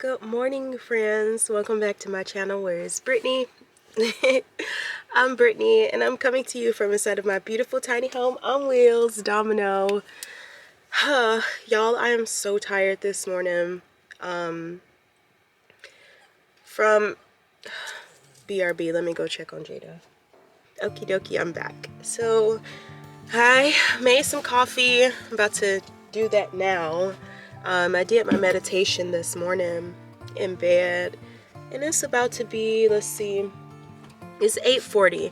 Good morning, friends. Welcome back to my channel, Where is Brittany? I'm Brittany, and I'm coming to you from inside of my beautiful tiny home on wheels, Domino. Y'all, I am so tired this morning. From BRB, let me go check on Jada. Okie dokie, I'm back. So, I made some coffee. I'm about to do that now. I did my meditation this morning in bed, and it's about to be, let's see, it's 8:40.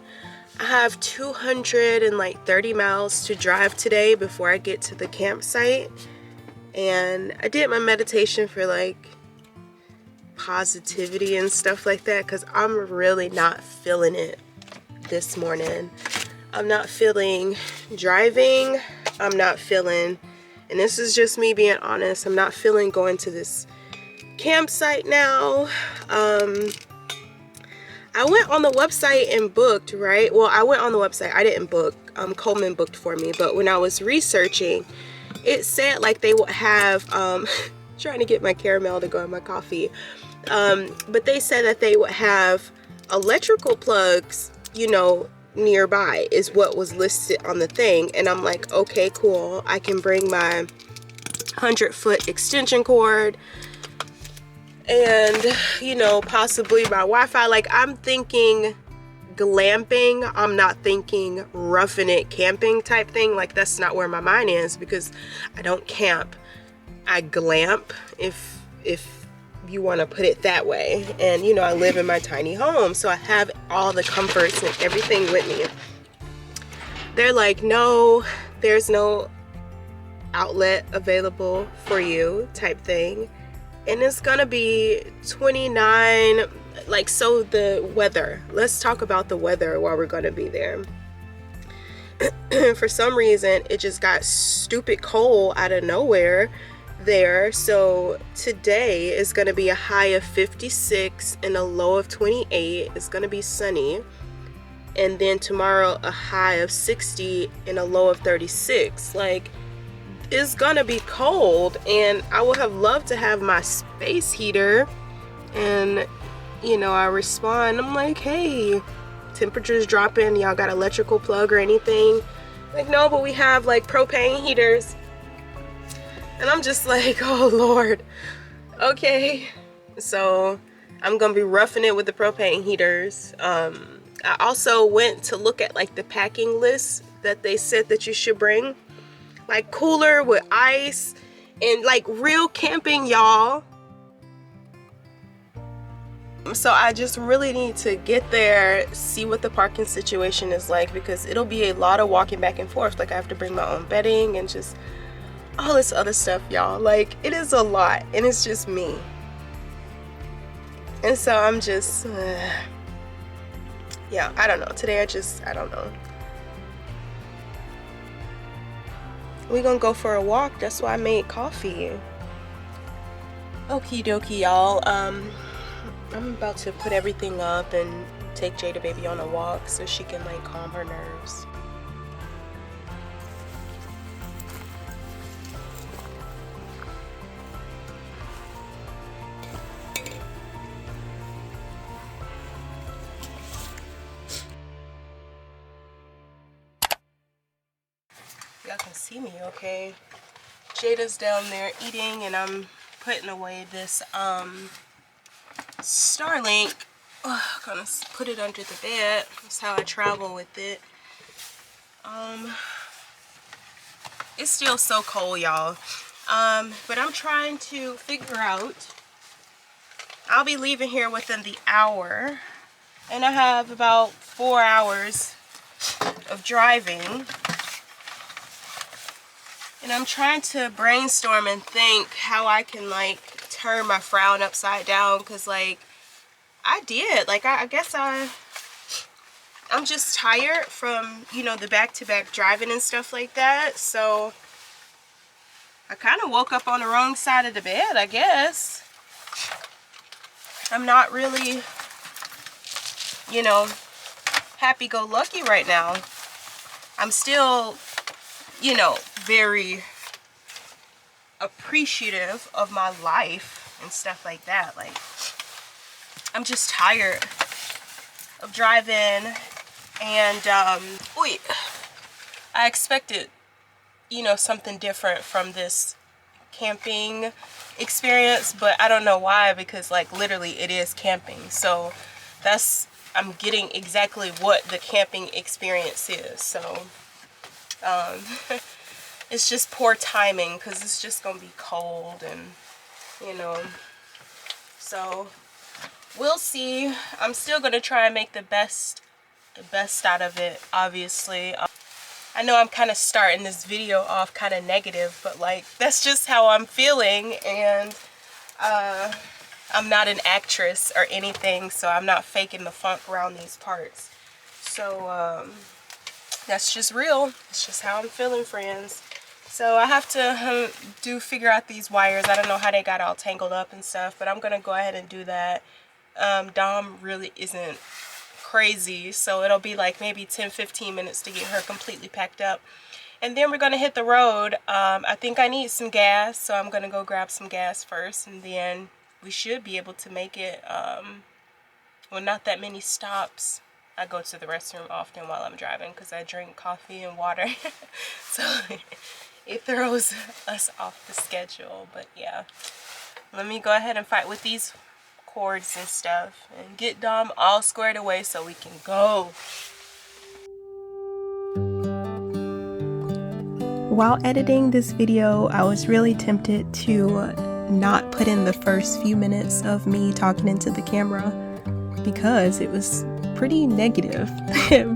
I have 230 miles to drive today before I get to the campsite, and I did my meditation for like positivity and stuff like that because I'm really not feeling it this morning. I'm not feeling driving. I'm not feeling, and this is just me being honest, I'm not feeling going to this campsite now. I went on the website and booked, right? Well, I went on the website. I didn't book. Coleman booked for me. But when I was researching, it said like they would have, trying to get my caramel to go in my coffee. But they said that they would have electrical plugs, you know, nearby is what was listed on the thing. And I'm like, okay, cool. I can bring my 100-foot extension cord and, you know, possibly my Wi-Fi. Like, I'm thinking glamping. I'm not thinking roughing it camping type thing. Like, that's not where my mind is, because I don't camp. I glamp, if you want to put it that way. And, you know, I live in my tiny home, so I have all the comforts and everything with me. They're like, no, there's no outlet available for you type thing. And it's gonna be 29, like, so the weather, let's talk about the weather while we're gonna be there. For some reason, it just got stupid cold out of nowhere there. So today is gonna be a high of 56 and a low of 28. It's gonna be sunny. And then tomorrow, a high of 60 and a low of 36. Like, it's gonna be cold, and I would have loved to have my space heater. And, you know, I respond, I'm like, hey, temperature's dropping, y'all got electrical plug or anything? Like, no, but we have like propane heaters. And I'm just like, oh Lord, okay. So I'm gonna be roughing it with the propane heaters. I also went to look at like the packing list that they said that you should bring. Like cooler with ice and like real camping, y'all. So I just really need to get there, see what the parking situation is like, because it'll be a lot of walking back and forth. Like, I have to bring my own bedding and just all this other stuff, y'all. Like, it is a lot, and it's just me. And so I'm just yeah, I don't know. Today I don't know. We're gonna go for a walk. That's why I made coffee. Okie dokie, y'all. I'm about to put everything up and take Jada baby on a walk so she can like calm her nerves. Y'all can see me, okay? Jada's down there eating, and I'm putting away this Starlink. Gonna put it under the bed. That's how I travel with it. It's still so cold, y'all. But I'm trying to figure out. I'll be leaving here within the hour, and I have about 4 hours of driving. And I'm trying to brainstorm and think how I can like turn my frown upside down, because like I did, like I guess I'm just tired from, you know, the back-to-back driving and stuff like that. So I kind of woke up on the wrong side of the bed, I guess. I'm not really, you know, happy-go-lucky right now. I'm still, you know, very appreciative of my life and stuff like that. Like, I'm just tired of driving, and I expected, you know, something different from this camping experience, but I don't know why, because like literally it is camping. So I'm getting exactly what the camping experience is. So it's just poor timing, because it's just gonna be cold, and you know, so we'll see. I'm still gonna try and make the best out of it, obviously. I know I'm kind of starting this video off kind of negative, but like that's just how I'm feeling, and I'm not an actress or anything, so I'm not faking the funk around these parts. So that's just real. It's just how I'm feeling, friends. So I have to figure out these wires. I don't know how they got all tangled up and stuff, but I'm gonna go ahead and do that. Dom really isn't crazy, so it'll be like maybe 10-15 minutes to get her completely packed up, and then we're gonna hit the road. I think I need some gas, so I'm gonna go grab some gas first, and then we should be able to make it well, not that many stops. I go to the restroom often while I'm driving because I drink coffee and water. So it throws us off the schedule. But yeah, let me go ahead and fight with these cords and stuff and get Dom all squared away so we can go. While editing this video, I was really tempted to not put in the first few minutes of me talking into the camera because it was pretty negative.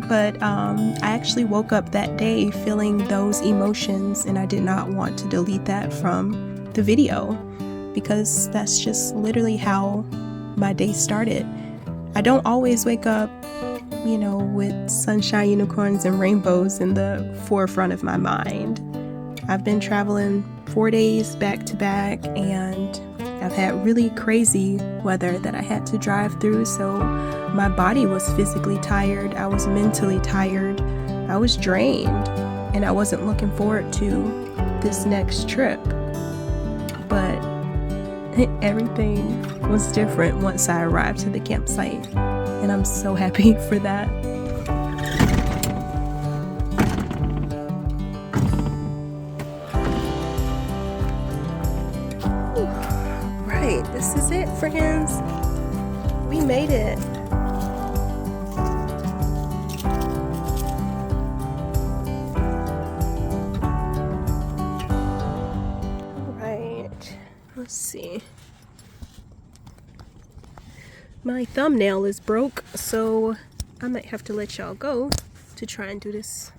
But I actually woke up that day feeling those emotions, and I did not want to delete that from the video because that's just literally how my day started. I don't always wake up, you know, with sunshine, unicorns, and rainbows in the forefront of my mind. I've been traveling 4 days back to back, and I've had really crazy weather that I had to drive through, so my body was physically tired, I was mentally tired, I was drained, and I wasn't looking forward to this next trip. But everything was different once I arrived to the campsite, and I'm so happy for that. Right, this is it, friends. We made it. Alright, let's see. My thumbnail is broke, so I might have to let y'all go to try and do this.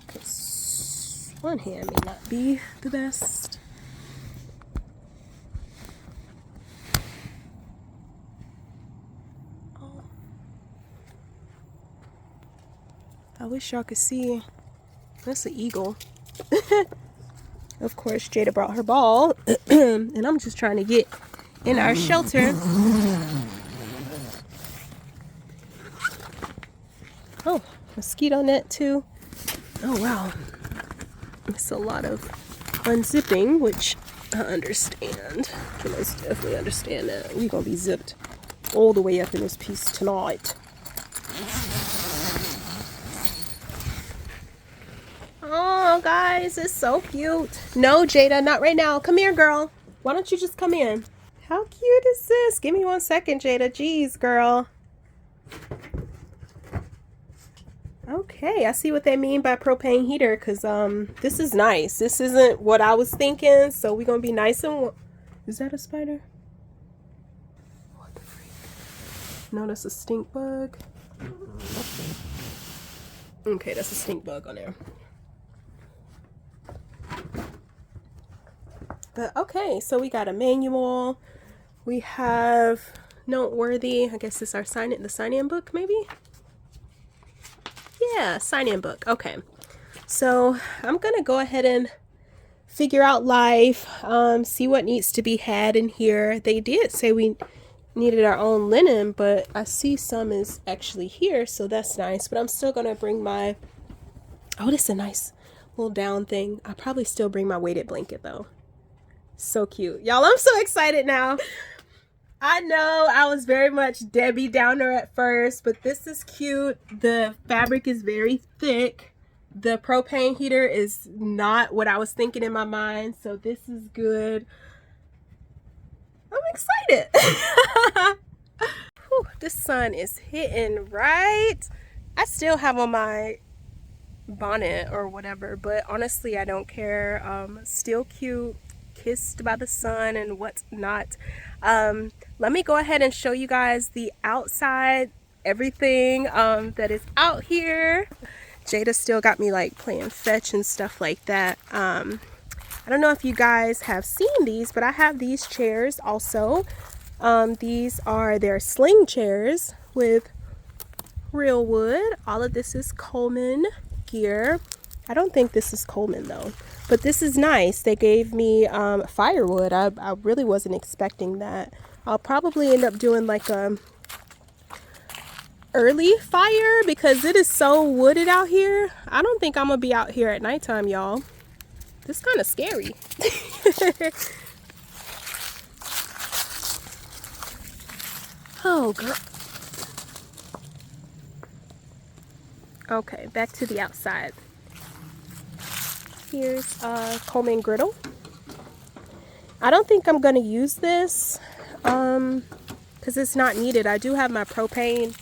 Because one hand may not be the best. Oh. I wish y'all could see. That's an eagle. Of course, Jada brought her ball, and I'm just trying to get in our shelter. Oh, mosquito net too. Oh wow, it's a lot of unzipping, which I understand. Can most definitely understand that. We're gonna be zipped all the way up in this piece tonight. Oh guys, it's so cute. No, Jada, not right now. Come here, girl. Why don't you just come in? How cute is this? Give me 1 second, Jada. Jeez, girl. Okay, I see what they mean by propane heater, because this is nice. This isn't what I was thinking, so we're gonna be nice and is that a spider? What the freak? No, that's a stink bug. Okay, that's a stink bug on there. But okay, so we got a manual. We have noteworthy. I guess this is our the sign-in book, maybe? Yeah, sign-in book. Okay. So I'm gonna go ahead and figure out life, see what needs to be had in here. They did say we needed our own linen, but I see some is actually here, so that's nice. But I'm still gonna bring my, oh, this is a nice little down thing. I'll probably still bring my weighted blanket though. So cute. Y'all, I'm so excited now. I know I was very much Debbie Downer at first, but this is cute. The fabric is very thick. The propane heater is not what I was thinking in my mind, so this is good. I'm excited. Whew, this sun is hitting right. I still have on my bonnet or whatever, but honestly I don't care. Still cute, kissed by the sun and whatnot. Let me go ahead and show you guys the outside, everything that is out here. Jada still got me like playing fetch and stuff like that. I don't know if you guys have seen these, but I have these chairs also. These are their sling chairs with real wood. All of this is Coleman gear. I don't think this is Coleman though, but this is nice. They gave me firewood. I really wasn't expecting that. I'll probably end up doing like a early fire because it is so wooded out here. I don't think I'm gonna be out here at nighttime, y'all. This is kind of scary. Oh girl. Okay, back to the outside. Here's a Coleman griddle. I don't think I'm gonna use this because it's not needed. I do have my propane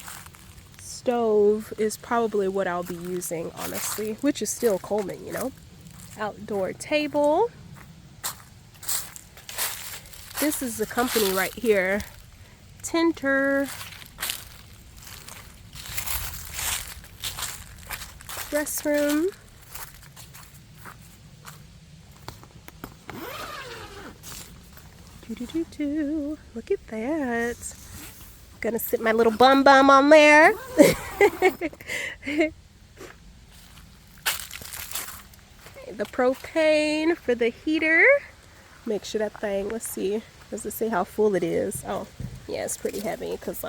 stove is probably what I'll be using, honestly, which is still Coleman, you know. Outdoor table. This is the company right here. Tinter. Restroom. Look at that. Gonna sit my little bum on there. The propane for the heater. Make sure that thing, let's see, does it say how full it is? Oh yeah, it's pretty heavy because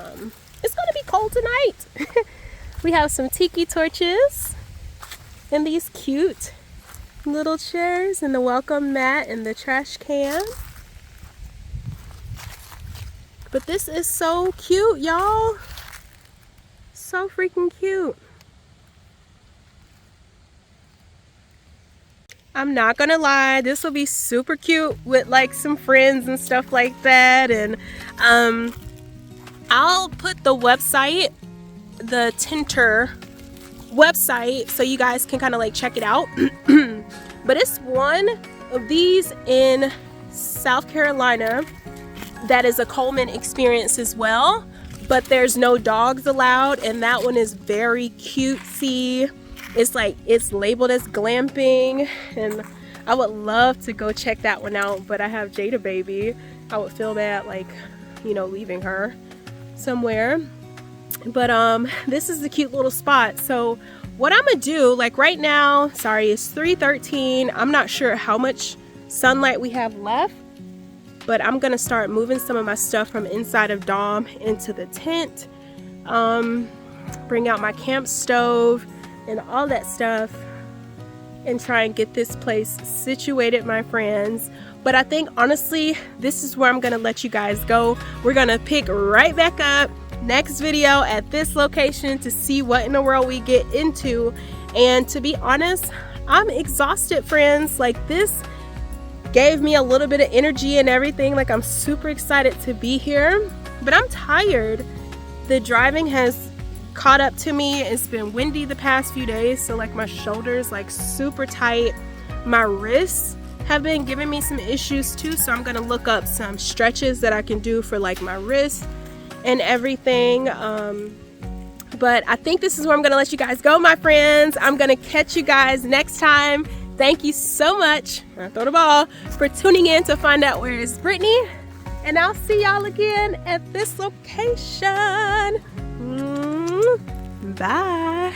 it's gonna be cold tonight. We have some tiki torches and these cute little chairs and the welcome mat and the trash can. But this is so cute, y'all. So freaking cute. I'm not gonna lie, this will be super cute with like some friends and stuff like that. And I'll put the website, the Tinter website, so you guys can kind of like check it out. But it's one of these in South Carolina that is a Coleman experience as well, but there's no dogs allowed, and that one is very cutesy. It's like, it's labeled as glamping, and I would love to go check that one out, but I have Jada baby. I would feel bad, like, you know, leaving her somewhere. But this is the cute little spot. So what I'm gonna do, like right now, sorry, it's 3:13. I'm not sure how much sunlight we have left, but I'm gonna start moving some of my stuff from inside of Dom into the tent. Bring out my camp stove and all that stuff and try and get this place situated, my friends. But I think honestly, this is where I'm gonna let you guys go. We're gonna pick right back up next video at this location to see what in the world we get into. And to be honest, I'm exhausted, friends. Like, this gave me a little bit of energy and everything. Like, I'm super excited to be here, but I'm tired. The driving has caught up to me. It's been windy the past few days, so like my shoulders like super tight. My wrists have been giving me some issues too, so I'm gonna look up some stretches that I can do for like my wrists and everything. But I think this is where I'm gonna let you guys go, my friends. I'm gonna catch you guys next time. Thank you so much, I throw the ball, for tuning in to find out where is Brittany, and I'll see y'all again at this location. Bye.